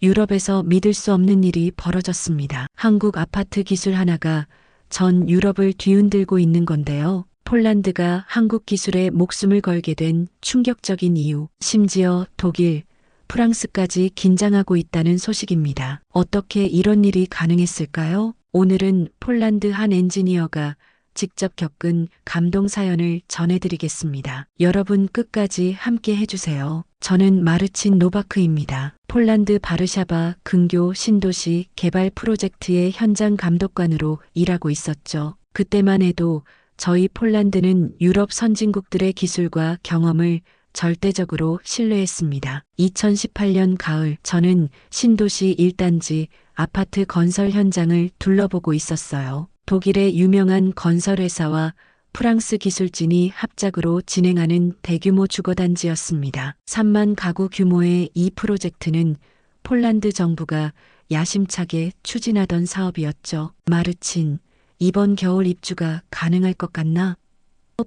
유럽에서 믿을 수 없는 일이 벌어졌습니다. 한국 아파트 기술 하나가 전 유럽을 뒤흔들고 있는 건데요. 폴란드가 한국 기술에 목숨을 걸게 된 충격적인 이유, 심지어 독일, 프랑스까지 긴장하고 있다는 소식입니다. 어떻게 이런 일이 가능했을까요? 오늘은 폴란드 한 엔지니어가 직접 겪은 감동 사연을 전해드리겠습니다. 여러분 끝까지 함께 해주세요. 저는 마르친 노바크입니다. 폴란드 바르샤바 근교 신도시 개발 프로젝트의 현장 감독관으로 일하고 있었죠. 그때만 해도 저희 폴란드는 유럽 선진국들의 기술과 경험을 절대적으로 신뢰했습니다. 2018년 가을 저는 신도시 1단지 아파트 건설 현장을 둘러보고 있었어요. 독일의 유명한 건설회사와 프랑스 기술진이 합작으로 진행하는 대규모 주거단지였습니다. 3만 가구 규모의 이 프로젝트는 폴란드 정부가 야심차게 추진하던 사업이었죠. 마르친, 이번 겨울 입주가 가능할 것 같나?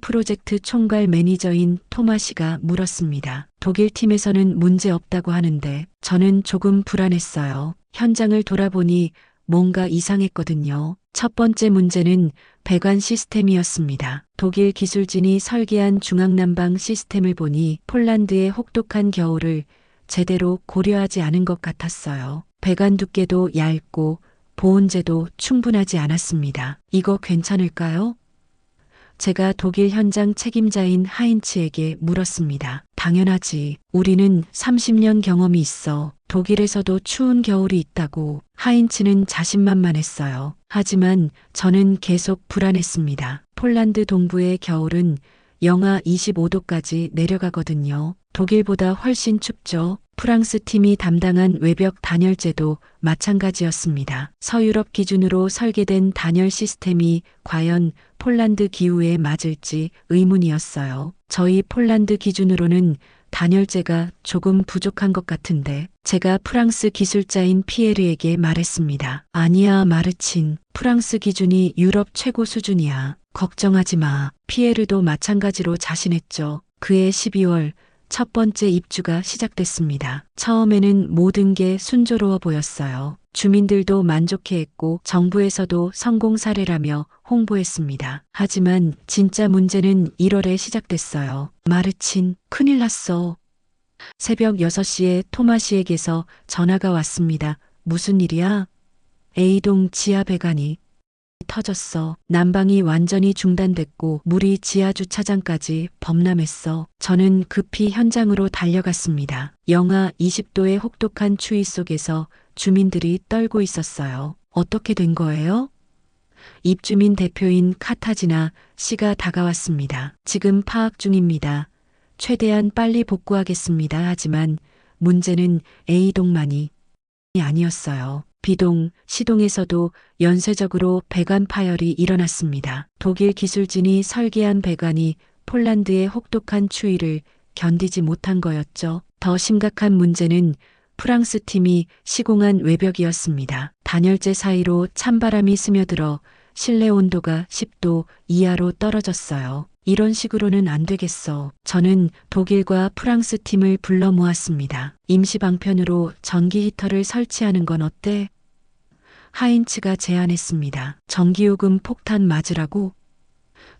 프로젝트 총괄 매니저인 토마시가 물었습니다. 독일 팀에서는 문제 없다고 하는데 저는 조금 불안했어요. 현장을 돌아보니 뭔가 이상했거든요. 첫 번째 문제는 배관 시스템이었습니다. 독일 기술진이 설계한 중앙난방 시스템을 보니 폴란드의 혹독한 겨울을 제대로 고려하지 않은 것 같았어요. 배관 두께도 얇고 보온재도 충분하지 않았습니다. 이거 괜찮을까요? 제가 독일 현장 책임자인 하인츠에게 물었습니다. 당연하지. 우리는 30년 경험이 있어. 독일에서도 추운 겨울이 있다고. 하인츠는 자신만만했어요. 하지만 저는 계속 불안했습니다. 폴란드 동부의 겨울은 영하 25도까지 내려가거든요. 독일보다 훨씬 춥죠. 프랑스 팀이 담당한 외벽 단열재도 마찬가지였습니다. 서유럽 기준으로 설계된 단열 시스템이 과연 폴란드 기후에 맞을지 의문이었어요. 저희 폴란드 기준으로는 단열재가 조금 부족한 것 같은데 제가 프랑스 기술자인 피에르에게 말했습니다. 아니야 마르친, 프랑스 기준이 유럽 최고 수준이야. 걱정하지 마. 피에르도 마찬가지로 자신했죠. 그해 12월 첫 번째 입주가 시작됐습니다. 처음에는 모든 게 순조로워 보였어요. 주민들도 만족해했고 정부에서도 성공 사례라며 홍보했습니다. 하지만 진짜 문제는 1월에 시작됐어요. 마르친, 큰일 났어. 새벽 6시에 토마시에게서 전화가 왔습니다. 무슨 일이야? A동 지하 배관이 터졌어. 난방이 완전히 중단됐고 물이 지하 주차장까지 범람했어. 저는 급히 현장으로 달려갔습니다. 영하 20도의 혹독한 추위 속에서 주민들이 떨고 있었어요. 어떻게 된 거예요? 입주민 대표인 카타지나 씨가 다가왔습니다. 지금 파악 중입니다. 최대한 빨리 복구하겠습니다. 하지만 문제는 A동만이 아니었어요. B동, C동에서도 연쇄적으로 배관 파열이 일어났습니다. 독일 기술진이 설계한 배관이 폴란드의 혹독한 추위를 견디지 못한 거였죠. 더 심각한 문제는 프랑스 팀이 시공한 외벽이었습니다. 단열재 사이로 찬바람이 스며들어 실내 온도가 10도 이하로 떨어졌어요. 이런 식으로는 안 되겠어. 저는 독일과 프랑스 팀을 불러 모았습니다. 임시 방편으로 전기 히터를 설치하는 건 어때? 하인츠가 제안했습니다. 전기요금 폭탄 맞으라고?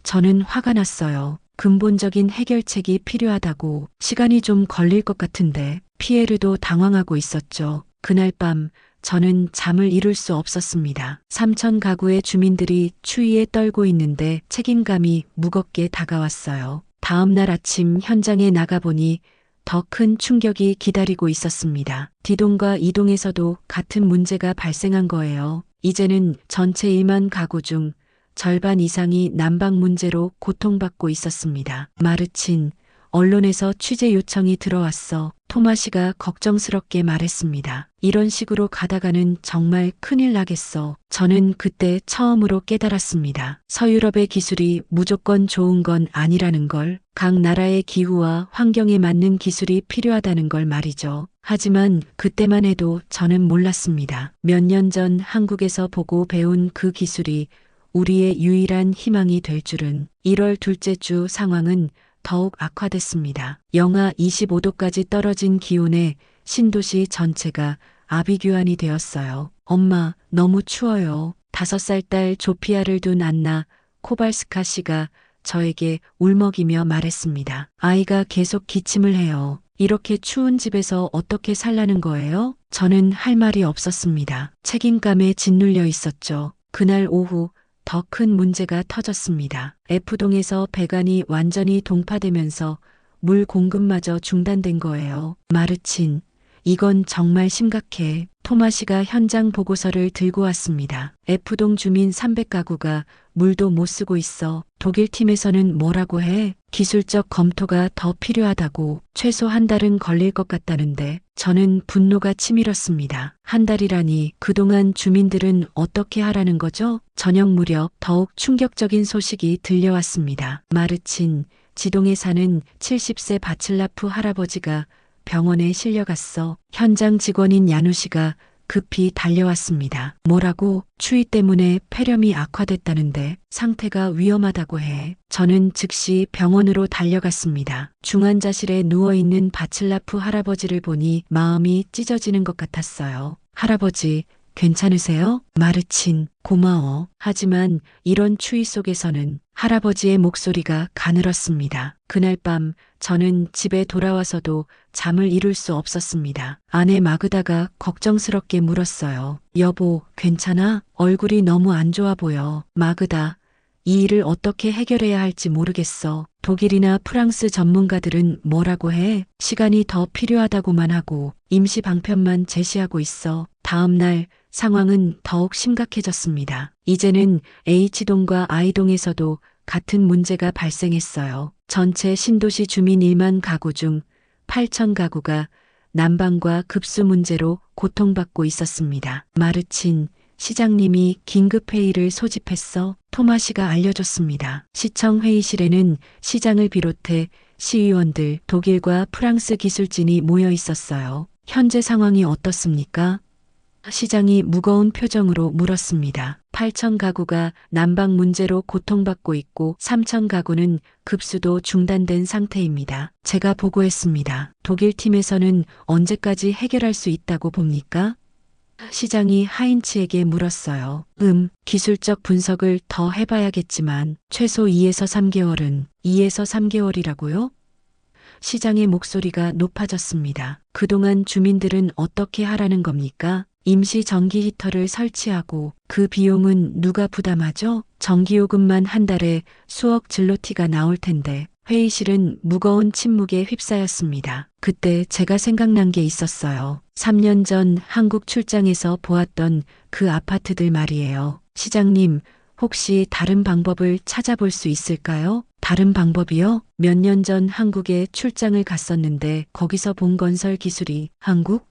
저는 화가 났어요. 근본적인 해결책이 필요하다고. 시간이 좀 걸릴 것 같은데. 피에르도 당황하고 있었죠. 그날 밤 저는 잠을 이룰 수 없었습니다. 3천 가구의 주민들이 추위에 떨고 있는데 책임감이 무겁게 다가왔어요. 다음 날 아침 현장에 나가보니 더 큰 충격이 기다리고 있었습니다. D동과 E동에서도 같은 문제가 발생한 거예요. 이제는 전체 1만 가구 중 절반 이상이 난방 문제로 고통받고 있었습니다. 마르친, 언론에서 취재 요청이 들어왔어. 토마시가 걱정스럽게 말했습니다. 이런 식으로 가다가는 정말 큰일 나겠어. 저는 그때 처음으로 깨달았습니다. 서유럽의 기술이 무조건 좋은 건 아니라는 걸, 각 나라의 기후와 환경에 맞는 기술이 필요하다는 걸 말이죠. 하지만 그때만 해도 저는 몰랐습니다. 몇 년 전 한국에서 보고 배운 그 기술이 우리의 유일한 희망이 될 줄은. 1월 둘째 주 상황은 더욱 악화됐습니다. 영하 25도까지 떨어진 기온에 신도시 전체가 아비규환이 되었어요. 엄마, 너무 추워요. 5살 딸 조피아를 둔 안나 코발스카 씨가 저에게 울먹이며 말했습니다. 아이가 계속 기침을 해요. 이렇게 추운 집에서 어떻게 살라는 거예요? 저는 할 말이 없었습니다. 책임감에 짓눌려 있었죠. 그날 오후 더 큰 문제가 터졌습니다. F동에서 배관이 완전히 동파되면서 물 공급마저 중단된 거예요. 마르친, 이건 정말 심각해. 토마시가 현장 보고서를 들고 왔습니다. F동 주민 300가구가 물도 못 쓰고 있어. 독일 팀에서는 뭐라고 해? 기술적 검토가 더 필요하다고. 최소 한 달은 걸릴 것 같다는데. 저는 분노가 치밀었습니다. 한 달이라니 그동안 주민들은 어떻게 하라는 거죠? 저녁 무렵 더욱 충격적인 소식이 들려왔습니다. 마르친, 지동에 사는 70세 바칠라프 할아버지가 병원에 실려갔어. 현장 직원인 야누시가 급히 달려왔습니다. 뭐라고? 추위 때문에 폐렴이 악화됐다는데 상태가 위험하다고 해. 저는 즉시 병원으로 달려갔습니다. 중환자실에 누워있는 바칠라프 할아버지를 보니 마음이 찢어지는 것 같았어요. 할아버지, 괜찮으세요? 마르친, 고마워. 하지만 이런 추위 속에서는 할아버지의 목소리가 가늘었습니다. 그날 밤 저는 집에 돌아와서도 잠을 이룰 수 없었습니다. 아내 마그다가 걱정스럽게 물었어요. 여보, 괜찮아? 얼굴이 너무 안 좋아 보여. 마그다, 이 일을 어떻게 해결해야 할지 모르겠어. 독일이나 프랑스 전문가들은 뭐라고 해? 시간이 더 필요하다고만 하고 임시 방편만 제시하고 있어. 다음 날 상황은 더욱 심각해졌습니다. 이제는 H동과 I동에서도 같은 문제가 발생했어요. 전체 신도시 주민 1만 가구 중 8천 가구가 난방과 급수 문제로 고통받고 있었습니다. 마르친, 시장님이 긴급회의를 소집했어. 토마시가 알려줬습니다. 시청 회의실에는 시장을 비롯해 시의원들, 독일과 프랑스 기술진이 모여 있었어요. 현재 상황이 어떻습니까? 시장이 무거운 표정으로 물었습니다. 8천 가구가 난방 문제로 고통받고 있고 3천 가구는 급수도 중단된 상태입니다. 제가 보고했습니다. 독일 팀에서는 언제까지 해결할 수 있다고 봅니까? 시장이 하인츠에게 물었어요. 기술적 분석을 더 해봐야겠지만 최소 2에서 3개월은 2에서 3개월이라고요? 시장의 목소리가 높아졌습니다. 그동안 주민들은 어떻게 하라는 겁니까? 임시 전기 히터를 설치하고 그 비용은 누가 부담하죠? 전기요금만 한 달에 수억 질로티가 나올 텐데. 회의실은 무거운 침묵에 휩싸였습니다. 그때 제가 생각난 게 있었어요. 3년 전 한국 출장에서 보았던 그 아파트들 말이에요. 시장님, 혹시 다른 방법을 찾아볼 수 있을까요? 다른 방법이요? 몇 년 전 한국에 출장을 갔었는데 거기서 본 건설 기술이 한국?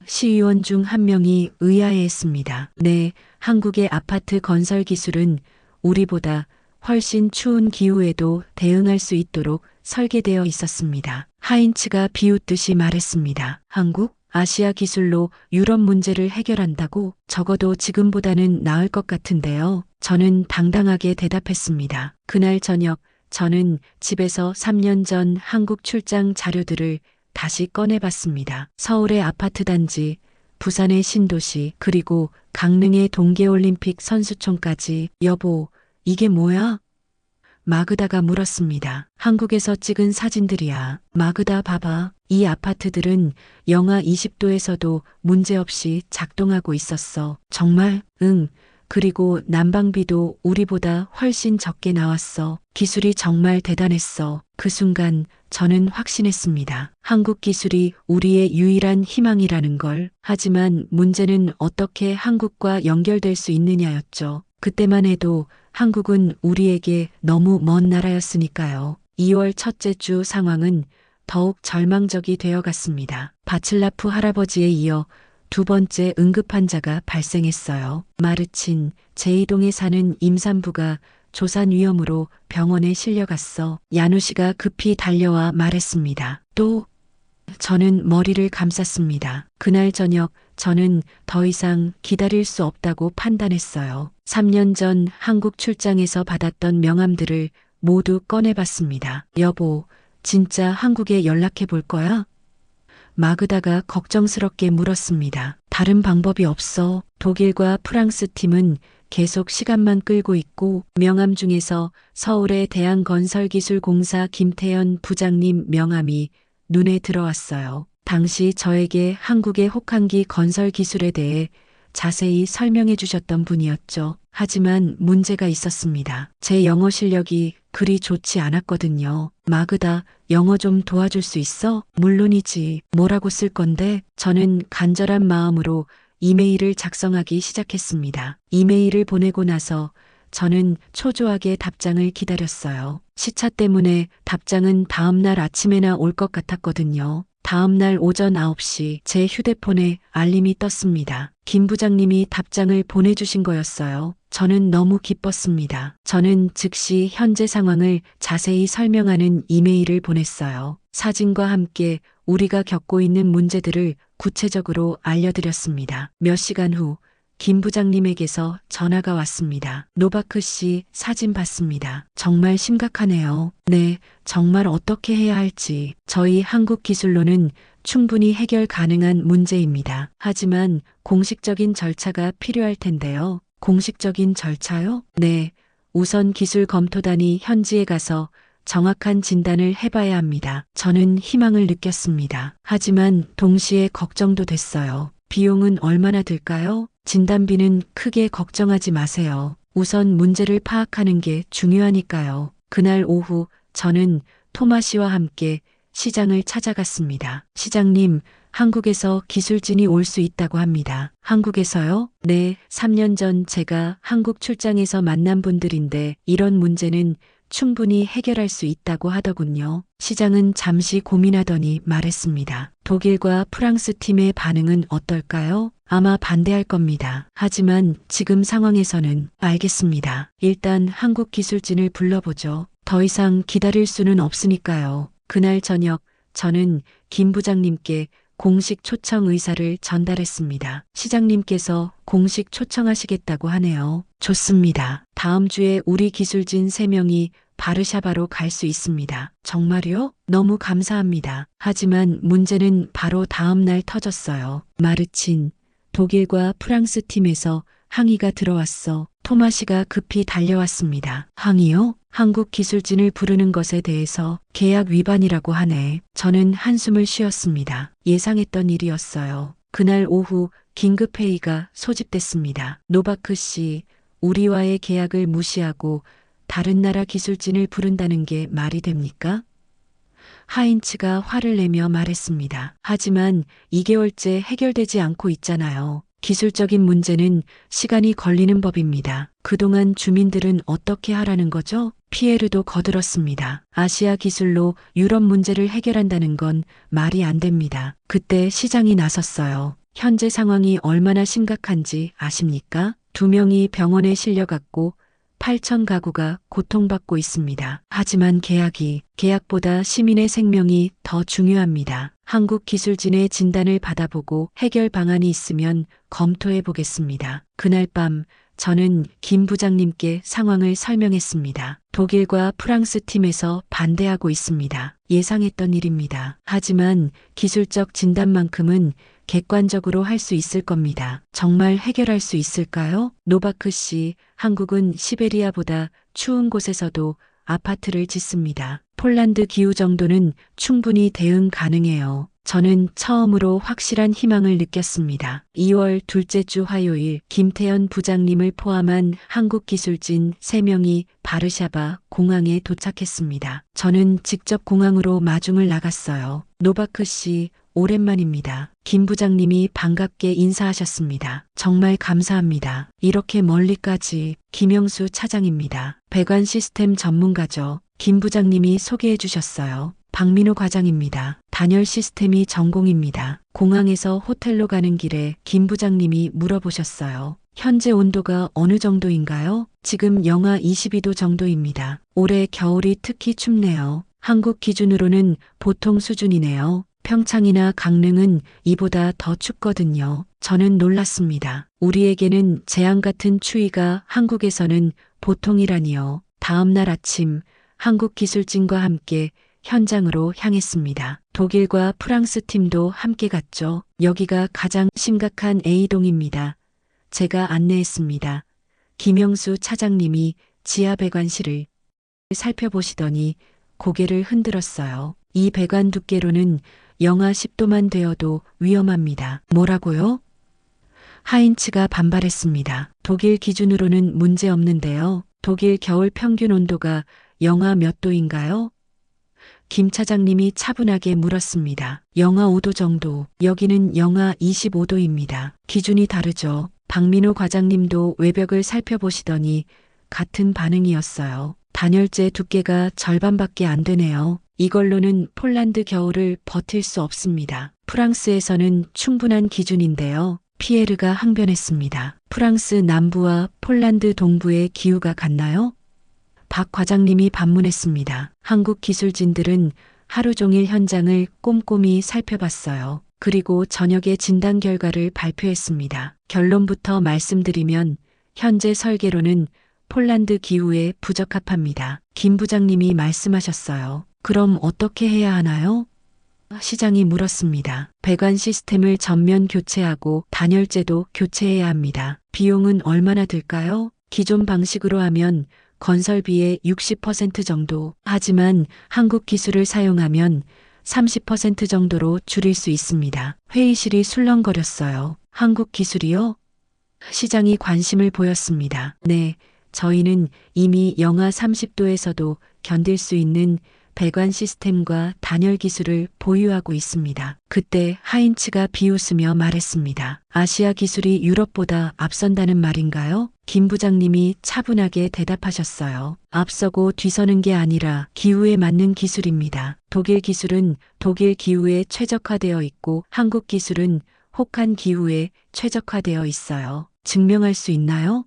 시의원 중 한 명이 의아해했습니다. 네, 한국의 아파트 건설 기술은 우리보다 훨씬 추운 기후에도 대응할 수 있도록 설계되어 있었습니다. 하인츠가 비웃듯이 말했습니다. 한국? 아시아 기술로 유럽 문제를 해결한다고? 적어도 지금보다는 나을 것 같은데요. 저는 당당하게 대답했습니다. 그날 저녁 저는 집에서 3년 전 한국 출장 자료들을 다시 꺼내봤습니다. 서울의 아파트 단지, 부산의 신도시, 그리고 강릉의 동계올림픽 선수촌까지. 여보, 이게 뭐야? 마그다가 물었습니다. 한국에서 찍은 사진들이야. 마그다 봐봐. 이 아파트들은 영하 20도에서도 문제없이 작동하고 있었어. 정말? 응. 그리고 난방비도 우리보다 훨씬 적게 나왔어. 기술이 정말 대단했어. 그 순간 저는 확신했습니다. 한국 기술이 우리의 유일한 희망이라는 걸. 하지만 문제는 어떻게 한국과 연결될 수 있느냐였죠. 그때만 해도 한국은 우리에게 너무 먼 나라였으니까요. 2월 첫째 주 상황은 더욱 절망적이 되어갔습니다. 바칠라프 할아버지에 이어 두 번째 응급환자가 발생했어요. 마르친, 제2동에 사는 임산부가 조산 위염으로 병원에 실려갔어. 야누시가 급히 달려와 말했습니다. 또? 저는 머리를 감쌌습니다. 그날 저녁 저는 더 이상 기다릴 수 없다고 판단했어요. 3년 전 한국 출장에서 받았던 명함들을 모두 꺼내봤습니다. 여보, 진짜 한국에 연락해 볼 거야? 마그다가 걱정스럽게 물었습니다. 다른 방법이 없어. 독일과 프랑스 팀은 계속 시간만 끌고 있고 명함 중에서 서울의 대한건설기술공사 김태현 부장님 명함이 눈에 들어왔어요. 당시 저에게 한국의 혹한기 건설 기술에 대해 자세히 설명해 주셨던 분이었죠. 하지만 문제가 있었습니다. 제 영어 실력이 그리 좋지 않았거든요. 마그다, 영어 좀 도와줄 수 있어? 물론이지. 뭐라고 쓸 건데? 저는 간절한 마음으로 이메일을 작성하기 시작했습니다. 이메일을 보내고 나서 저는 초조하게 답장을 기다렸어요. 시차 때문에 답장은 다음날 아침에나 올 것 같았거든요. 다음날 오전 9시 제 휴대폰에 알림이 떴습니다. 김 부장님이 답장을 보내주신 거였어요. 저는 너무 기뻤습니다. 저는 즉시 현재 상황을 자세히 설명하는 이메일을 보냈어요. 사진과 함께 우리가 겪고 있는 문제들을 구체적으로 알려드렸습니다. 몇 시간 후 김 부장님에게서 전화가 왔습니다. 노바크 씨 사진 봤습니다. 정말 심각하네요. 네, 정말 어떻게 해야 할지. 저희 한국 기술로는 충분히 해결 가능한 문제입니다. 하지만 공식적인 절차가 필요할 텐데요. 공식적인 절차요? 네, 우선 기술 검토단이 현지에 가서 정확한 진단을 해봐야 합니다. 저는 희망을 느꼈습니다. 하지만 동시에 걱정도 됐어요. 비용은 얼마나 들까요? 진단비는 크게 걱정하지 마세요. 우선 문제를 파악하는 게 중요하니까요. 그날 오후 저는 토마 씨와 함께 시장을 찾아갔습니다. 시장님, 한국에서 기술진이 올 수 있다고 합니다. 한국에서요? 네, 3년 전 제가 한국 출장에서 만난 분들인데 이런 문제는 충분히 해결할 수 있다고 하더군요. 시장은 잠시 고민하더니 말했습니다. 독일과 프랑스 팀의 반응은 어떨까요? 아마 반대할 겁니다. 하지만 지금 상황에서는 알겠습니다. 일단 한국 기술진을 불러보죠. 더 이상 기다릴 수는 없으니까요. 그날 저녁 저는 김 부장님께 공식 초청 의사를 전달했습니다. 시장님께서 공식 초청하시겠다고 하네요. 좋습니다. 다음 주에 우리 기술진 3명이 바르샤바로 갈 수 있습니다. 정말요? 너무 감사합니다. 하지만 문제는 바로 다음 날 터졌어요. 마르친, 독일과 프랑스 팀에서 항의가 들어왔어. 토마 씨가 급히 달려왔습니다. 항의요? 한국 기술진을 부르는 것에 대해서 계약 위반이라고 하네. 저는 한숨을 쉬었습니다. 예상했던 일이었어요. 그날 오후 긴급회의가 소집됐습니다. 노바크 씨, 우리와의 계약을 무시하고 다른 나라 기술진을 부른다는 게 말이 됩니까? 하인츠가 화를 내며 말했습니다. 하지만 2개월째 해결되지 않고 있잖아요. 기술적인 문제는 시간이 걸리는 법입니다. 그동안 주민들은 어떻게 하라는 거죠? 피에르도 거들었습니다. 아시아 기술로 유럽 문제를 해결한다는 건 말이 안 됩니다. 그때 시장이 나섰어요. 현재 상황이 얼마나 심각한지 아십니까? 2명이 병원에 실려갔고 8천 가구가 고통받고 있습니다. 하지만 계약보다 시민의 생명이 더 중요합니다. 한국 기술진의 진단을 받아보고 해결 방안이 있으면 검토해 보겠습니다. 그날 밤 저는 김 부장님께 상황을 설명했습니다. 독일과 프랑스 팀에서 반대하고 있습니다. 예상했던 일입니다. 하지만 기술적 진단만큼은 객관적으로 할 수 있을 겁니다. 정말 해결할 수 있을까요? 노바크 씨, 한국은 시베리아보다 추운 곳에서도 아파트를 짓습니다. 폴란드 기후 정도는 충분히 대응 가능해요. 저는 처음으로 확실한 희망을 느꼈습니다. 2월 둘째 주 화요일 김태현 부장님을 포함한 한국 기술진 3명이 바르샤바 공항에 도착했습니다. 저는 직접 공항으로 마중을 나갔어요. 노바크 씨, 오랜만입니다. 김 부장님이 반갑게 인사하셨습니다. 정말 감사합니다. 이렇게 멀리까지. 김영수 차장입니다. 배관 시스템 전문가죠. 김 부장님이 소개해 주셨어요. 박민호 과장입니다. 단열 시스템이 전공입니다. 공항에서 호텔로 가는 길에 김 부장님이 물어보셨어요. 현재 온도가 어느 정도인가요? 지금 영하 22도 정도입니다. 올해 겨울이 특히 춥네요. 한국 기준으로는 보통 수준이네요. 평창이나 강릉은 이보다 더 춥거든요. 저는 놀랐습니다. 우리에게는 재앙 같은 추위가 한국에서는 보통이라니요. 다음 날 아침 한국 기술진과 함께 현장으로 향했습니다. 독일과 프랑스 팀도 함께 갔죠. 여기가 가장 심각한 A동입니다. 제가 안내했습니다. 김영수 차장님이 지하 배관실을 살펴보시더니 고개를 흔들었어요. 이 배관 두께로는 영하 10도만 되어도 위험합니다. 뭐라고요? 하인츠가 반발했습니다. 독일 기준으로는 문제 없는데요. 독일 겨울 평균 온도가 영하 몇 도인가요? 김 차장님이 차분하게 물었습니다. 영하 5도 정도. 여기는 영하 25도입니다. 기준이 다르죠. 박민호 과장님도 외벽을 살펴보시더니 같은 반응이었어요. 단열재 두께가 절반밖에 안 되네요. 이걸로는 폴란드 겨울을 버틸 수 없습니다. 프랑스에서는 충분한 기준인데요. 피에르가 항변했습니다. 프랑스 남부와 폴란드 동부의 기후가 같나요? 박 과장님이 반문했습니다. 한국 기술진들은 하루 종일 현장을 꼼꼼히 살펴봤어요. 그리고 저녁에 진단 결과를 발표했습니다. 결론부터 말씀드리면 현재 설계로는 폴란드 기후에 부적합합니다. 김 부장님이 말씀하셨어요. 그럼 어떻게 해야 하나요? 시장이 물었습니다. 배관 시스템을 전면 교체하고 단열재도 교체해야 합니다. 비용은 얼마나 들까요? 기존 방식으로 하면 건설비의 60% 정도. 하지만 한국 기술을 사용하면 30% 정도로 줄일 수 있습니다. 회의실이 술렁거렸어요. 한국 기술이요? 시장이 관심을 보였습니다. 네, 저희는 이미 영하 30도에서도 견딜 수 있는 배관 시스템과 단열 기술을 보유하고 있습니다. 그때 하인츠가 비웃으며 말했습니다. 아시아 기술이 유럽보다 앞선다는 말인가요? 김 부장님이 차분하게 대답하셨어요. 앞서고 뒤서는 게 아니라 기후에 맞는 기술입니다. 독일 기술은 독일 기후에 최적화되어 있고 한국 기술은 혹한 기후에 최적화되어 있어요. 증명할 수 있나요?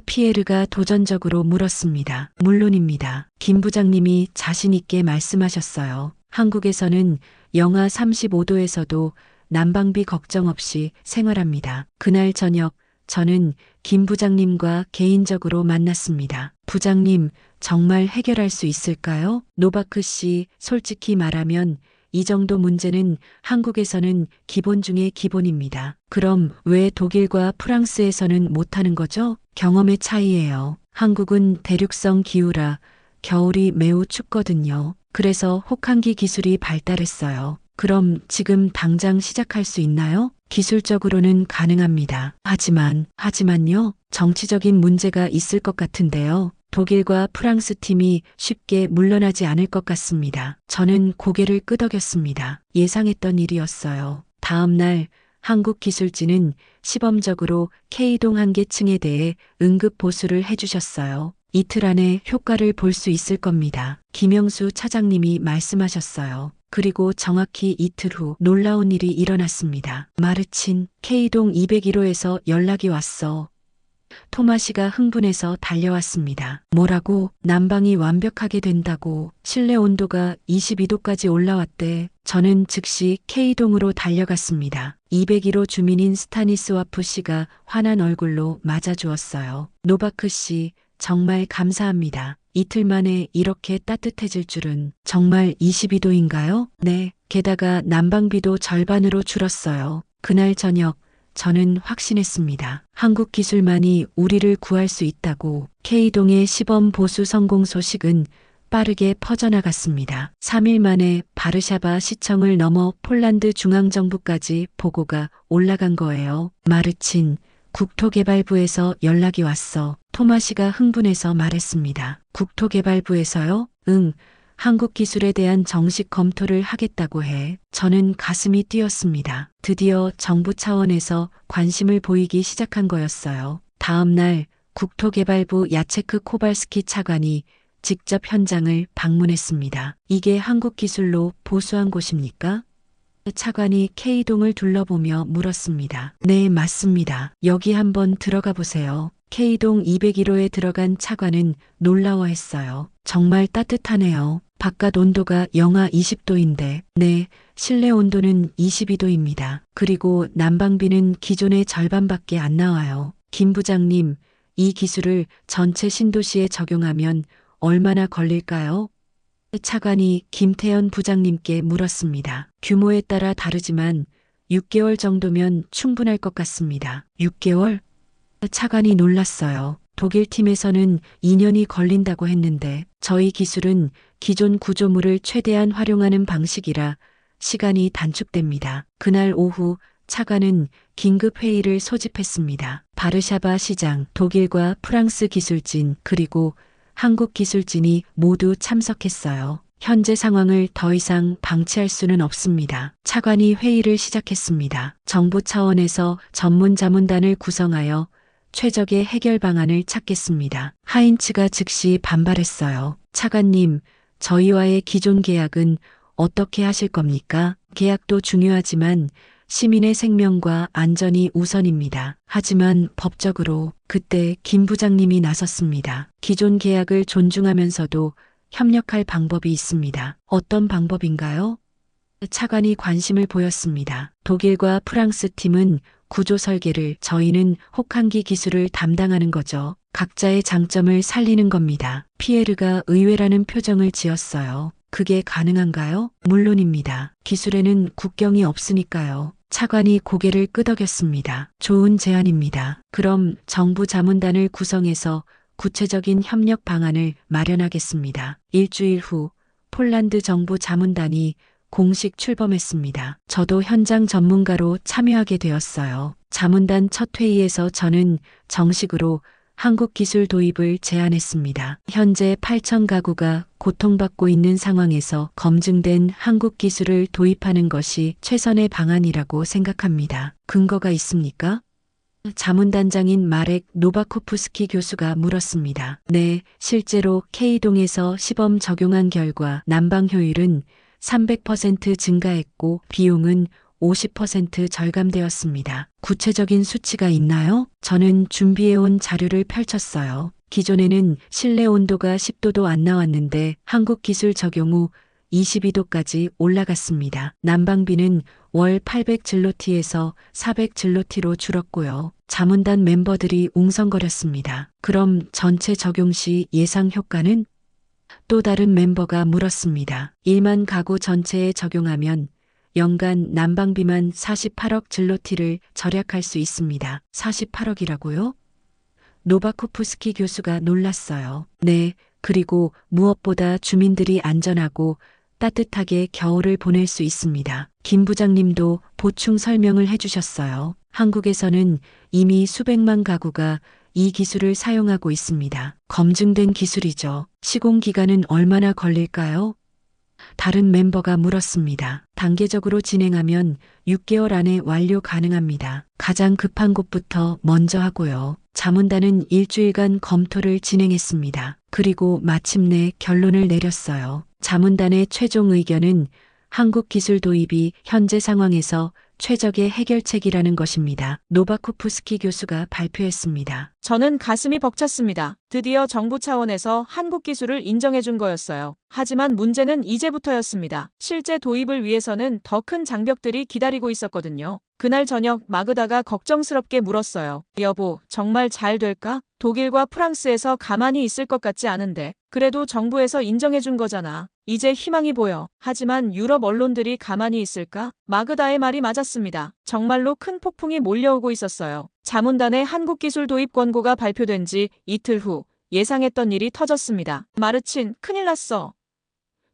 피에르가 도전적으로 물었습니다. 물론입니다. 김 부장님이 자신 있게 말씀하셨어요. 한국에서는 영하 35도에서도 난방비 걱정 없이 생활합니다. 그날 저녁 저는 김 부장님과 개인적으로 만났습니다. 부장님, 정말 해결할 수 있을까요? 노바크 씨, 솔직히 말하면 이 정도 문제는 한국에서는 기본 중의 기본입니다. 그럼 왜 독일과 프랑스에서는 못하는 거죠? 경험의 차이예요. 한국은 대륙성 기후라 겨울이 매우 춥거든요. 그래서 혹한기 기술이 발달했어요. 그럼 지금 당장 시작할 수 있나요? 기술적으로는 가능합니다. 하지만요, 정치적인 문제가 있을 것 같은데요. 독일과 프랑스 팀이 쉽게 물러나지 않을 것 같습니다. 저는 고개를 끄덕였습니다. 예상했던 일이었어요. 다음 날 한국 기술진은 시범적으로 K동 한계층에 대해 응급 보수를 해주셨어요. 이틀 안에 효과를 볼 수 있을 겁니다. 김영수 차장님이 말씀하셨어요. 그리고 정확히 이틀 후 놀라운 일이 일어났습니다. 마르친, K동 201호에서 연락이 왔어. 토마시가 흥분해서 달려왔습니다. 뭐라고? 난방이 완벽하게 된다고. 실내 온도가 22도까지 올라왔대. 저는 즉시 K동으로 달려갔습니다. 201호 주민인 스타니스와프 씨가 환한 얼굴로 맞아주었어요. 노바크 씨, 정말 감사합니다. 이틀 만에 이렇게 따뜻해질 줄은. 정말 22도인가요? 네. 게다가 난방비도 절반으로 줄었어요. 그날 저녁 저는 확신했습니다. 한국 기술만이 우리를 구할 수 있다고. K동의 시범 보수 성공 소식은 빠르게 퍼져나갔습니다. 3일 만에 바르샤바 시청을 넘어 폴란드 중앙정부까지 보고가 올라간 거예요. 마르친, 국토개발부에서 연락이 왔어. 토마시가 흥분해서 말했습니다. 국토개발부에서요? 응. 한국 기술에 대한 정식 검토를 하겠다고 해. 저는 가슴이 뛰었습니다. 드디어 정부 차원에서 관심을 보이기 시작한 거였어요. 다음 날 국토개발부 야체크 코발스키 차관이 직접 현장을 방문했습니다. 이게 한국 기술로 보수한 곳입니까? 차관이 K동을 둘러보며 물었습니다. 네, 맞습니다. 여기 한번 들어가 보세요. K동 201호에 들어간 차관은 놀라워했어요. 정말 따뜻하네요. 바깥 온도가 영하 20도인데, 네, 실내 온도는 22도입니다. 그리고 난방비는 기존의 절반밖에 안 나와요. 김 부장님, 이 기술을 전체 신도시에 적용하면 얼마나 걸릴까요? 차관이 김태현 부장님께 물었습니다. 규모에 따라 다르지만 6개월 정도면 충분할 것 같습니다. 6개월? 차관이 놀랐어요. 독일 팀에서는 2년이 걸린다고 했는데 저희 기술은 기존 구조물을 최대한 활용하는 방식이라 시간이 단축됩니다. 그날 오후 차관은 긴급 회의를 소집했습니다. 바르샤바 시장, 독일과 프랑스 기술진, 그리고 한국 기술진이 모두 참석했어요. 현재 상황을 더 이상 방치할 수는 없습니다. 차관이 회의를 시작했습니다. 정부 차원에서 전문 자문단을 구성하여 최적의 해결 방안을 찾겠습니다. 하인츠가 즉시 반발했어요. 차관님, 저희와의 기존 계약은 어떻게 하실 겁니까? 계약도 중요하지만 시민의 생명과 안전이 우선입니다. 하지만 법적으로 그때 김 부장님이 나섰습니다. 기존 계약을 존중하면서도 협력할 방법이 있습니다. 어떤 방법인가요? 차관이 관심을 보였습니다. 독일과 프랑스 팀은 구조 설계를, 저희는 혹한기 기술을 담당하는 거죠. 각자의 장점을 살리는 겁니다. 피에르가 의외라는 표정을 지었어요. 그게 가능한가요? 물론입니다. 기술에는 국경이 없으니까요. 차관이 고개를 끄덕였습니다. 좋은 제안입니다. 그럼 정부 자문단을 구성해서 구체적인 협력 방안을 마련하겠습니다. 일주일 후 폴란드 정부 자문단이 공식 출범했습니다. 저도 현장 전문가로 참여하게 되었어요. 자문단 첫 회의에서 저는 정식으로 한국 기술 도입을 제안했습니다. 현재 8천 가구가 고통받고 있는 상황에서 검증된 한국 기술을 도입하는 것이 최선의 방안이라고 생각합니다. 근거가 있습니까? 자문단장인 마렉 노바코프스키 교수가 물었습니다. 네, 실제로 K동에서 시범 적용한 결과 난방 효율은 300% 증가했고 비용은 50% 절감되었습니다. 구체적인 수치가 있나요? 저는 준비해온 자료를 펼쳤어요. 기존에는 실내 온도가 10도도 안 나왔는데 한국 기술 적용 후 22도까지 올라갔습니다. 난방비는 월 800질로티에서 400질로티로 줄었고요. 자문단 멤버들이 웅성거렸습니다. 그럼 전체 적용 시 예상 효과는? 또 다른 멤버가 물었습니다. 1만 가구 전체에 적용하면 연간 난방비만 48억 질로티를 절약할 수 있습니다. 48억이라고요? 노바코프스키 교수가 놀랐어요. 네, 그리고 무엇보다 주민들이 안전하고 따뜻하게 겨울을 보낼 수 있습니다. 김 부장님도 보충 설명을 해주셨어요. 한국에서는 이미 수백만 가구가 이 기술을 사용하고 있습니다. 검증된 기술이죠. 시공 기간은 얼마나 걸릴까요? 다른 멤버가 물었습니다. 단계적으로 진행하면 6개월 안에 완료 가능합니다. 가장 급한 곳부터 먼저 하고요. 자문단은 일주일간 검토를 진행했습니다. 그리고 마침내 결론을 내렸어요. 자문단의 최종 의견은 한국 기술 도입이 현재 상황에서 최적의 해결책이라는 것입니다. 노바코프스키 교수가 발표했습니다. 저는 가슴이 벅찼습니다. 드디어 정부 차원에서 한국 기술을 인정해준 거였어요. 하지만 문제는 이제부터였습니다. 실제 도입을 위해서는 더 큰 장벽들이 기다리고 있었거든요. 그날 저녁 마그다가 걱정스럽게 물었어요. 여보, 정말 잘 될까? 독일과 프랑스에서 가만히 있을 것 같지 않은데. 그래도 정부에서 인정해준 거잖아. 이제 희망이 보여. 하지만 유럽 언론들이 가만히 있을까? 마그다의 말이 맞았습니다. 정말로 큰 폭풍이 몰려오고 있었어요. 자문단의 한국 기술 도입 권고가 발표된 지 이틀 후 예상했던 일이 터졌습니다. 마르친, 큰일 났어.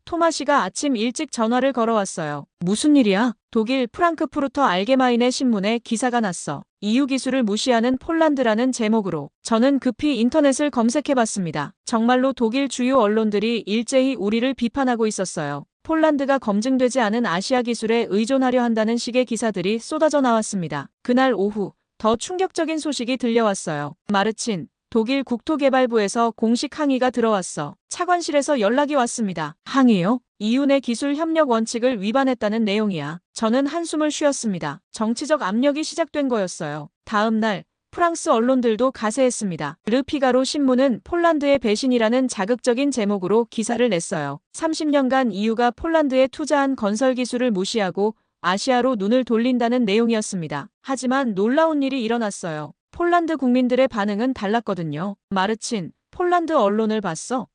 토마시가 아침 일찍 전화를 걸어왔어요. 무슨 일이야? 독일 프랑크푸르터 알게마인의 신문에 기사가 났어. EU 기술을 무시하는 폴란드라는 제목으로. 저는 급히 인터넷을 검색해봤습니다. 정말로 독일 주요 언론들이 일제히 우리를 비판하고 있었어요. 폴란드가 검증되지 않은 아시아 기술에 의존하려 한다는 식의 기사들이 쏟아져 나왔습니다. 그날 오후 더 충격적인 소식이 들려왔어요. 마르친, 독일 국토개발부에서 공식 항의가 들어왔어. 차관실에서 연락이 왔습니다. 항의요? EU 내 기술 협력 원칙을 위반했다는 내용이야. 저는 한숨을 쉬었습니다. 정치적 압력이 시작된 거였어요. 다음 날 프랑스 언론들도 가세했습니다. 르피가로 신문은 폴란드의 배신이라는 자극적인 제목으로 기사를 냈어요. 30년간 EU가 폴란드에 투자한 건설 기술을 무시하고 아시아로 눈을 돌린다는 내용이었습니다. 하지만 놀라운 일이 일어났어요. 폴란드 국민들의 반응은 달랐거든요. 마르친, 폴란드 언론을 봤어?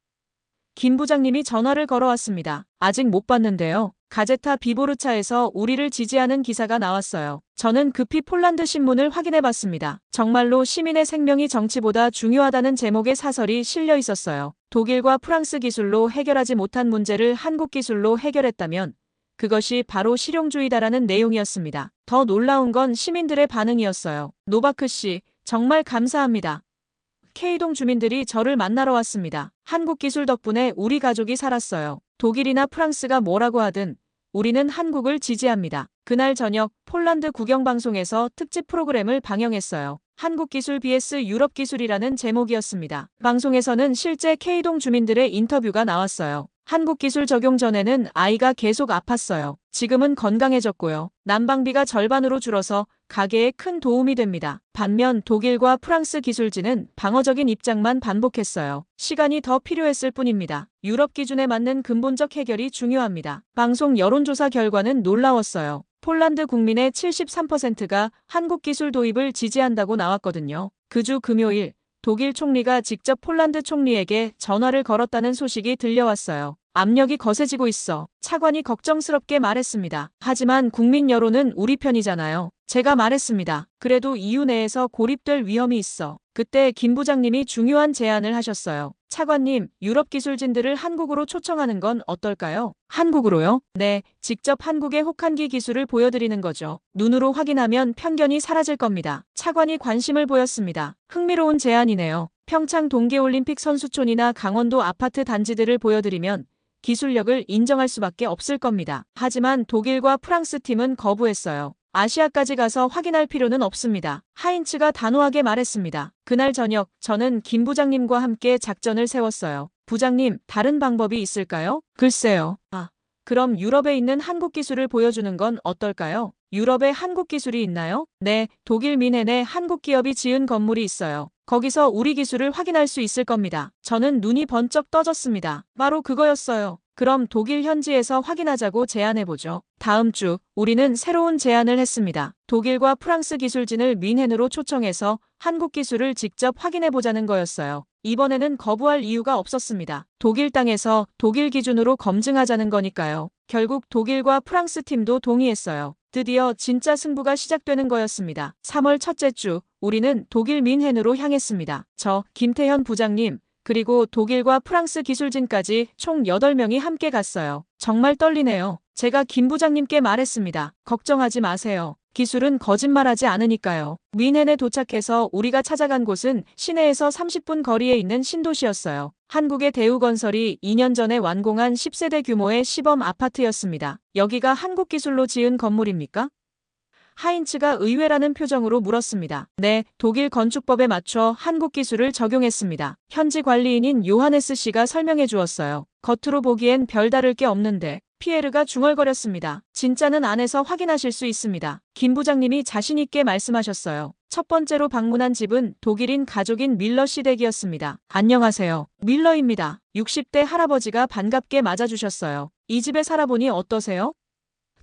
김 부장님이 전화를 걸어왔습니다. 아직 못 봤는데요. 가제타 비보르차에서 우리를 지지하는 기사가 나왔어요. 저는 급히 폴란드 신문을 확인해 봤습니다. 정말로 시민의 생명이 정치보다 중요하다는 제목의 사설이 실려 있었어요. 독일과 프랑스 기술로 해결하지 못한 문제를 한국 기술로 해결했다면 그것이 바로 실용주의다라는 내용이었습니다. 더 놀라운 건 시민들의 반응이었어요. 노바크 씨, 정말 감사합니다. K동 주민들이 저를 만나러 왔습니다. 한국 기술 덕분에 우리 가족이 살았어요. 독일이나 프랑스가 뭐라고 하든 우리는 한국을 지지합니다. 그날 저녁 폴란드 국영방송에서 특집 프로그램을 방영했어요. 한국 기술 vs 유럽 기술이라는 제목이었습니다. 방송에서는 실제 K동 주민들의 인터뷰가 나왔어요. 한국 기술 적용 전에는 아이가 계속 아팠어요. 지금은 건강해졌고요. 난방비가 절반으로 줄어서 가게에 큰 도움이 됩니다. 반면 독일과 프랑스 기술진은 방어적인 입장만 반복했어요. 시간이 더 필요했을 뿐입니다. 유럽 기준에 맞는 근본적 해결이 중요합니다. 방송 여론조사 결과는 놀라웠어요. 폴란드 국민의 73%가 한국 기술 도입을 지지한다고 나왔거든요. 그 주 금요일 독일 총리가 직접 폴란드 총리에게 전화를 걸었다는 소식이 들려왔어요. 압력이 거세지고 있어. 차관이 걱정스럽게 말했습니다. 하지만 국민 여론은 우리 편이잖아요. 제가 말했습니다. 그래도 EU 내에서 고립될 위험이 있어. 그때 김 부장님이 중요한 제안을 하셨어요. 차관님, 유럽 기술진들을 한국으로 초청하는 건 어떨까요? 한국으로요? 네, 직접 한국의 혹한기 기술을 보여드리는 거죠. 눈으로 확인하면 편견이 사라질 겁니다. 차관이 관심을 보였습니다. 흥미로운 제안이네요. 평창 동계올림픽 선수촌이나 강원도 아파트 단지들을 보여드리면 기술력을 인정할 수밖에 없을 겁니다. 하지만 독일과 프랑스 팀은 거부했어요. 아시아까지 가서 확인할 필요는 없습니다. 하인츠가 단호하게 말했습니다. 그날 저녁 저는 김 부장님과 함께 작전을 세웠어요. 부장님, 다른 방법이 있을까요? 글쎄요. 그럼 유럽에 있는 한국 기술을 보여주는 건 어떨까요? 유럽에 한국 기술이 있나요? 네, 독일 뮌헨에 한국 기업이 지은 건물이 있어요. 거기서 우리 기술을 확인할 수 있을 겁니다. 저는 눈이 번쩍 떠졌습니다. 바로 그거였어요. 그럼 독일 현지에서 확인하자고 제안해보죠. 다음 주 우리는 새로운 제안을 했습니다. 독일과 프랑스 기술진을 뮌헨으로 초청해서 한국 기술을 직접 확인해보자는 거였어요. 이번에는 거부할 이유가 없었습니다. 독일 땅에서 독일 기준으로 검증하자는 거니까요. 결국 독일과 프랑스 팀도 동의했어요. 드디어 진짜 승부가 시작되는 거였습니다. 3월 첫째 주 우리는 독일 뮌헨으로 향했습니다. 저 김태현 부장님 그리고 독일과 프랑스 기술진까지 총 8명이 함께 갔어요. 정말 떨리네요. 제가 김 부장님께 말했습니다. 걱정하지 마세요. 기술은 거짓말하지 않으니까요. 뮌헨에 도착해서 우리가 찾아간 곳은 시내에서 30분 거리에 있는 신도시였어요. 한국의 대우건설이 2년 전에 완공한 10세대 규모의 시범 아파트였습니다. 여기가 한국 기술로 지은 건물입니까? 하인츠가 의외라는 표정으로 물었습니다. 네, 독일 건축법에 맞춰 한국 기술을 적용했습니다. 현지 관리인인 요하네스 씨가 설명해 주었어요. 겉으로 보기엔 별다를 게 없는데 피에르가 중얼거렸습니다. 진짜는 안에서 확인하실 수 있습니다. 김 부장님이 자신있게 말씀하셨어요. 첫 번째로 방문한 집은 독일인 가족인 밀러 씨 댁이었습니다. 안녕하세요. 밀러입니다. 60대 할아버지가 반갑게 맞아주셨어요. 이 집에 살아보니 어떠세요?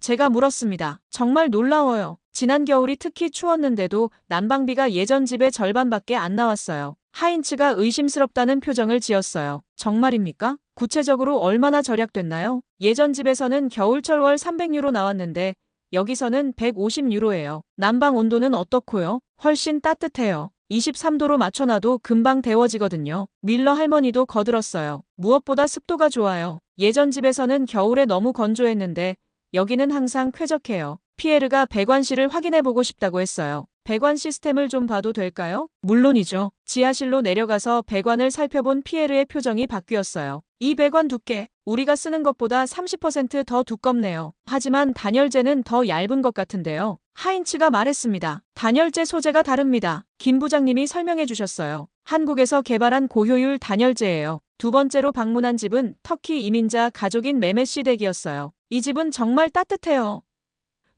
제가 물었습니다. 정말 놀라워요. 지난 겨울이 특히 추웠는데도 난방비가 예전 집의 절반밖에 안 나왔어요. 하인츠가 의심스럽다는 표정을 지었어요. 정말입니까? 구체적으로 얼마나 절약됐나요? 예전 집에서는 겨울철 월 300유로 나왔는데 여기서는 150유로예요. 난방 온도는 어떻고요? 훨씬 따뜻해요. 23도로 맞춰놔도 금방 데워지거든요. 밀러 할머니도 거들었어요. 무엇보다 습도가 좋아요. 예전 집에서는 겨울에 너무 건조했는데 여기는 항상 쾌적해요. 피에르가 배관실을 확인해보고 싶다고 했어요. 배관 시스템을 좀 봐도 될까요? 물론이죠. 지하실로 내려가서 배관을 살펴본 피에르의 표정이 바뀌었어요. 이 배관 두께, 우리가 쓰는 것보다 30% 더 두껍네요. 하지만 단열재는 더 얇은 것 같은데요. 하인츠가 말했습니다. 단열재 소재가 다릅니다. 김 부장님이 설명해 주셨어요. 한국에서 개발한 고효율 단열재예요. 두 번째로 방문한 집은 터키 이민자 가족인 메메 씨 댁이었어요. 이 집은 정말 따뜻해요.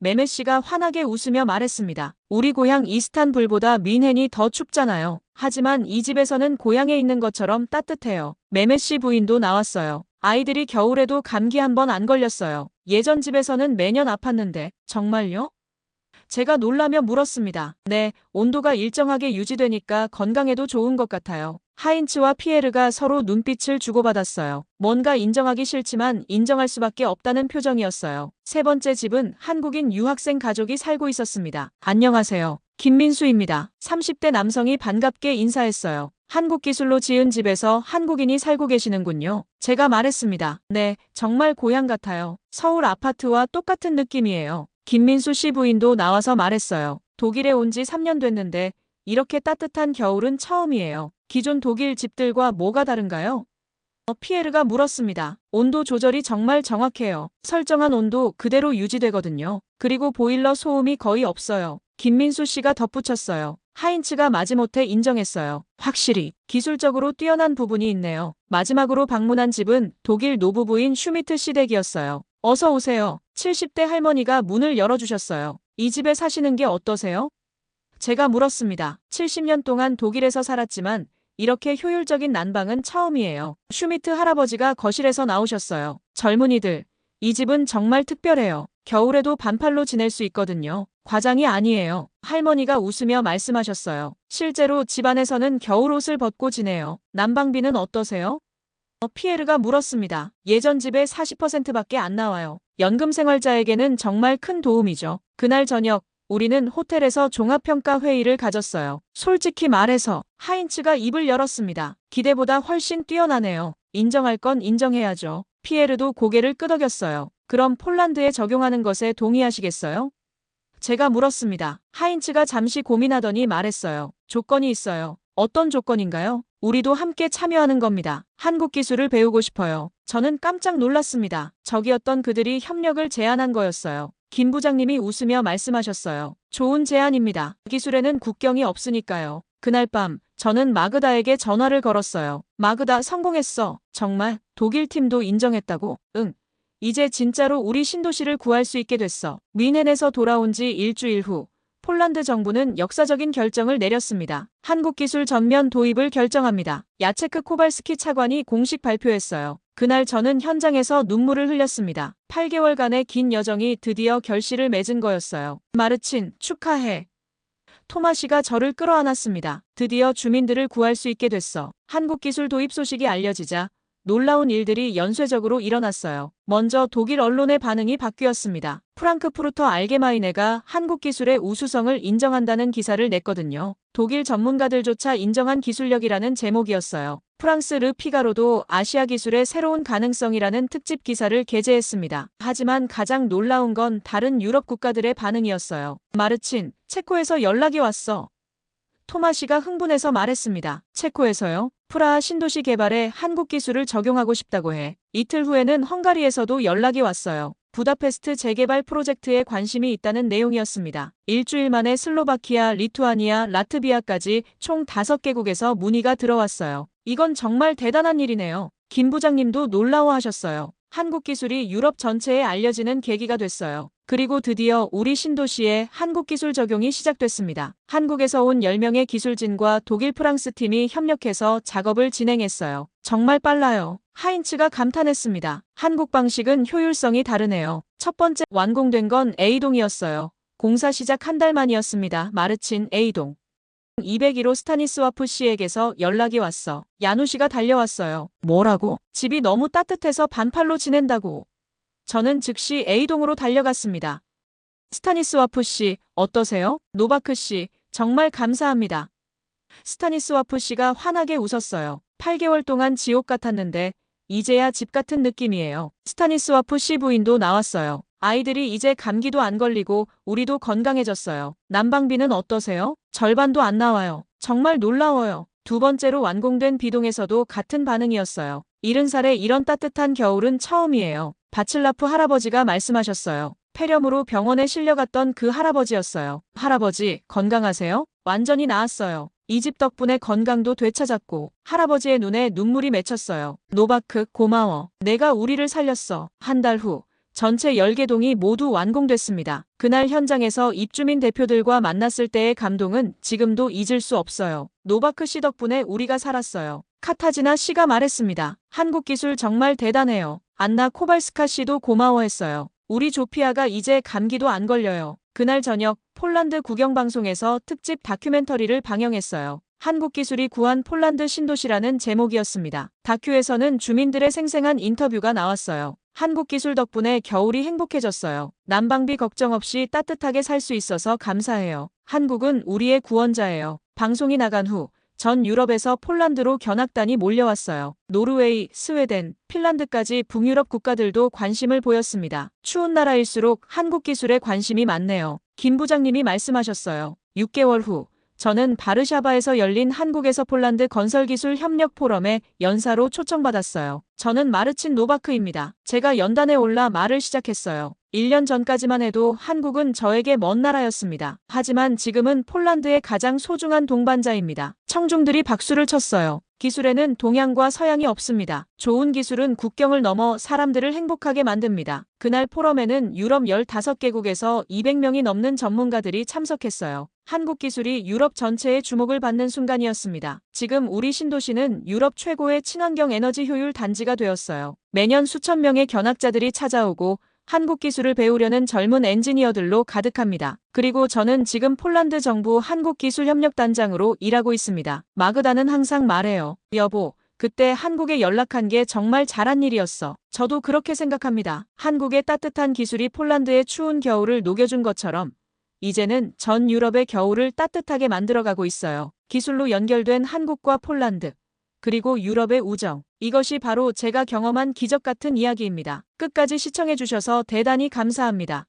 메메 씨가 환하게 웃으며 말했습니다. 우리 고향 이스탄불보다 뮌헨이 더 춥잖아요. 하지만 이 집에서는 고향에 있는 것처럼 따뜻해요. 메메 씨 부인도 나왔어요. 아이들이 겨울에도 감기 한 번 안 걸렸어요. 예전 집에서는 매년 아팠는데 정말요? 제가 놀라며 물었습니다. 네, 온도가 일정하게 유지되니까 건강에도 좋은 것 같아요. 하인츠와 피에르가 서로 눈빛을 주고받았어요. 뭔가 인정하기 싫지만 인정할 수밖에 없다는 표정이었어요. 세 번째 집은 한국인 유학생 가족이 살고 있었습니다. 안녕하세요. 김민수입니다. 30대 남성이 반갑게 인사했어요. 한국 기술로 지은 집에서 한국인이 살고 계시는군요. 제가 말했습니다. 네, 정말 고향 같아요. 서울 아파트와 똑같은 느낌이에요. 김민수 씨 부인도 나와서 말했어요. 독일에 온 지 3년 됐는데 이렇게 따뜻한 겨울은 처음이에요. 기존 독일 집들과 뭐가 다른가요? 피에르가 물었습니다. 온도 조절이 정말 정확해요. 설정한 온도 그대로 유지되거든요. 그리고 보일러 소음이 거의 없어요. 김민수 씨가 덧붙였어요. 하인츠가 마지못해 인정했어요. 확실히 기술적으로 뛰어난 부분이 있네요. 마지막으로 방문한 집은 독일 노부부인 슈미트 씨 댁이었어요. 어서 오세요. 70대 할머니가 문을 열어주셨어요. 이 집에 사시는 게 어떠세요? 제가 물었습니다. 70년 동안 독일에서 살았지만 이렇게 효율적인 난방은 처음이에요. 슈미트 할아버지가 거실에서 나오셨어요. 젊은이들, 이 집은 정말 특별해요. 겨울에도 반팔로 지낼 수 있거든요. 과장이 아니에요. 할머니가 웃으며 말씀하셨어요. 실제로 집안에서는 겨울옷을 벗고 지내요. 난방비는 어떠세요? 피에르가 물었습니다. 예전 집의 40%밖에 안 나와요. 연금생활자에게는 정말 큰 도움이죠. 그날 저녁, 우리는 호텔에서 종합평가 회의를 가졌어요. 솔직히 말해서 하인츠가 입을 열었습니다. 기대보다 훨씬 뛰어나네요. 인정할 건 인정해야죠. 피에르도 고개를 끄덕였어요. 그럼 폴란드에 적용하는 것에 동의하시겠어요? 제가 물었습니다. 하인츠가 잠시 고민하더니 말했어요. 조건이 있어요. 어떤 조건인가요? 우리도 함께 참여하는 겁니다. 한국 기술을 배우고 싶어요. 저는 깜짝 놀랐습니다. 적이었던 그들이 협력을 제안한 거였어요. 김 부장님이 웃으며 말씀하셨어요. 좋은 제안입니다. 기술에는 국경이 없으니까요. 그날 밤 저는 마그다에게 전화를 걸었어요. 마그다 성공했어. 정말? 독일 팀도 인정했다고? 응. 이제 진짜로 우리 신도시를 구할 수 있게 됐어. 뮌헨에서 돌아온 지 일주일 후 폴란드 정부는 역사적인 결정을 내렸습니다. 한국 기술 전면 도입을 결정합니다. 야체크 코발스키 차관이 공식 발표했어요. 그날 저는 현장에서 눈물을 흘렸습니다. 8개월간의 긴 여정이 드디어 결실을 맺은 거였어요. 마르친, 축하해. 토마시가 저를 끌어안았습니다. 드디어 주민들을 구할 수 있게 됐어. 한국 기술 도입 소식이 알려지자 놀라운 일들이 연쇄적으로 일어났어요. 먼저 독일 언론의 반응이 바뀌었습니다. 프랑크푸르터 알게마이네가 한국 기술의 우수성을 인정한다는 기사를 냈거든요. 독일 전문가들조차 인정한 기술력이라는 제목이었어요. 프랑스 르 피가로도 아시아 기술의 새로운 가능성이라는 특집 기사를 게재했습니다. 하지만 가장 놀라운 건 다른 유럽 국가들의 반응이었어요. 마르친, 체코에서 연락이 왔어. 토마시가 흥분해서 말했습니다. 체코에서요? 프라하 신도시 개발에 한국 기술을 적용하고 싶다고 해. 이틀 후에는 헝가리에서도 연락이 왔어요. 부다페스트 재개발 프로젝트에 관심이 있다는 내용이었습니다. 일주일 만에 슬로바키아, 리투아니아, 라트비아까지 총 5개국에서 문의가 들어왔어요. 이건 정말 대단한 일이네요. 김 부장님도 놀라워하셨어요. 한국 기술이 유럽 전체에 알려지는 계기가 됐어요. 그리고 드디어 우리 신도시에 한국 기술 적용이 시작됐습니다. 한국에서 온 10명의 기술진과 독일 프랑스 팀이 협력해서 작업을 진행했어요. 정말 빨라요. 하인츠가 감탄했습니다. 한국 방식은 효율성이 다르네요. 첫 번째 완공된 건 A동이었어요. 공사 시작 한 달 만이었습니다. 마르친 A동. 201호 스타니스와프 씨에게서 연락이 왔어. 야누 씨가 달려왔어요. 뭐라고? 집이 너무 따뜻해서 반팔로 지낸다고. 저는 즉시 A동으로 달려갔습니다. 스타니스와프 씨, 어떠세요? 노바크 씨, 정말 감사합니다. 스타니스와프 씨가 환하게 웃었어요. 8개월 동안 지옥 같았는데 이제야 집 같은 느낌이에요. 스타니스와프 씨 부인도 나왔어요. 아이들이 이제 감기도 안 걸리고 우리도 건강해졌어요. 난방비는 어떠세요? 절반도 안 나와요. 정말 놀라워요. 두 번째로 완공된 B동에서도 같은 반응이었어요. 70살에 이런 따뜻한 겨울은 처음이에요. 바칠라프 할아버지가 말씀하셨어요. 폐렴으로 병원에 실려갔던 그 할아버지였어요. 할아버지, 건강하세요? 완전히 나았어요. 이 집 덕분에 건강도 되찾았고 할아버지의 눈에 눈물이 맺혔어요. 노바크, 고마워. 내가 우리를 살렸어. 한 달 후. 전체 10개 동이 모두 완공됐습니다. 그날 현장에서 입주민 대표들과 만났을 때의 감동은 지금도 잊을 수 없어요. 노바크 씨 덕분에 우리가 살았어요. 카타지나 씨가 말했습니다. 한국 기술 정말 대단해요. 안나 코발스카 씨도 고마워했어요. 우리 조피아가 이제 감기도 안 걸려요. 그날 저녁 폴란드 국영방송에서 특집 다큐멘터리를 방영했어요. 한국 기술이 구한 폴란드 신도시라는 제목이었습니다. 다큐에서는 주민들의 생생한 인터뷰가 나왔어요. 한국 기술 덕분에 겨울이 행복해졌어요. 난방비 걱정 없이 따뜻하게 살 수 있어서 감사해요. 한국은 우리의 구원자예요. 방송이 나간 후 전 유럽에서 폴란드로 견학단이 몰려왔어요. 노르웨이, 스웨덴, 핀란드까지 북유럽 국가들도 관심을 보였습니다. 추운 나라일수록 한국 기술에 관심이 많네요. 김 부장님이 말씀하셨어요. 6개월 후 저는 바르샤바에서 열린 한국에서 폴란드 건설기술 협력 포럼에 연사로 초청받았어요. 저는 마르친 노바크입니다. 제가 연단에 올라 말을 시작했어요. 1년 전까지만 해도 한국은 저에게 먼 나라였습니다. 하지만 지금은 폴란드의 가장 소중한 동반자입니다. 청중들이 박수를 쳤어요. 기술에는 동양과 서양이 없습니다. 좋은 기술은 국경을 넘어 사람들을 행복하게 만듭니다. 그날 포럼에는 유럽 15개국에서 200명이 넘는 전문가들이 참석했어요. 한국 기술이 유럽 전체의 주목을 받는 순간이었습니다. 지금 우리 신도시는 유럽 최고의 친환경 에너지 효율 단지가 되었어요. 매년 수천 명의 견학자들이 찾아오고 한국 기술을 배우려는 젊은 엔지니어들로 가득합니다. 그리고 저는 지금 폴란드 정부 한국기술협력단장으로 일하고 있습니다. 마그다는 항상 말해요. 여보, 그때 한국에 연락한 게 정말 잘한 일이었어. 저도 그렇게 생각합니다. 한국의 따뜻한 기술이 폴란드의 추운 겨울을 녹여준 것처럼 이제는 전 유럽의 겨울을 따뜻하게 만들어가고 있어요. 기술로 연결된 한국과 폴란드, 그리고 유럽의 우정. 이것이 바로 제가 경험한 기적 같은 이야기입니다. 끝까지 시청해주셔서 대단히 감사합니다.